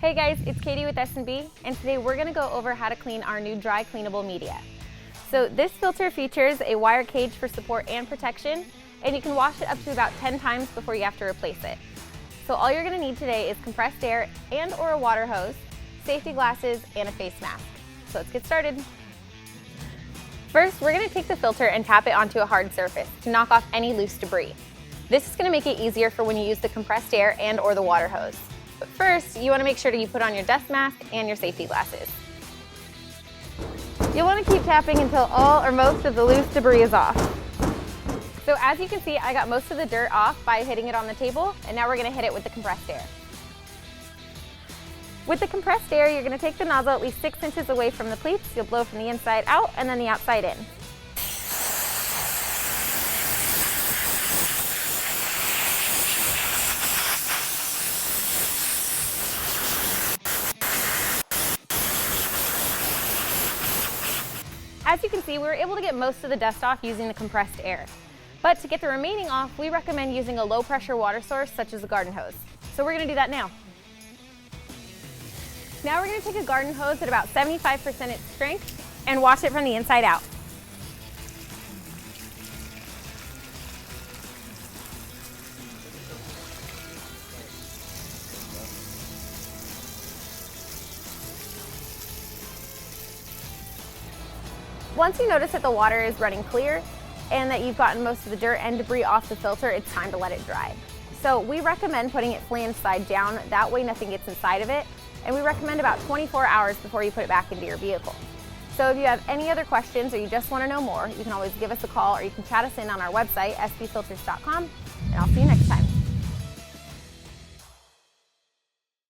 Hey guys, it's Katie with S&B, and today we're going to go over how to clean our new dry cleanable media. So this filter features a wire cage for support and protection, and you can wash it up to about 10 times before you have to replace it. So all you're going to need today is compressed air and or a water hose, safety glasses, and a face mask. So let's get started. First, we're going to take the filter and tap it onto a hard surface to knock off any loose debris. This is going to make it easier for when you use the compressed air and or the water hose. But first, you want to make sure that you put on your dust mask and your safety glasses. You'll want to keep tapping until all or most of the loose debris is off. So as you can see, I got most of the dirt off by hitting it on the table, and now we're going to hit it with the compressed air. With the compressed air, you're going to take the nozzle at least 6 inches away from the pleats. You'll blow from the inside out and then the outside in. As you can see, we were able to get most of the dust off using the compressed air. But to get the remaining off, we recommend using a low pressure water source such as a garden hose. So we're going to do that now. Now we're going to take a garden hose at about 75% its strength and wash it from the inside out. Once you notice that the water is running clear and that you've gotten most of the dirt and debris off the filter, it's time to let it dry. So we recommend putting it flange side down, that way nothing gets inside of it, and we recommend about 24 hours before you put it back into your vehicle. So if you have any other questions or you just want to know more, you can always give us a call or you can chat us in on our website, sbfilters.com, and I'll see you next time.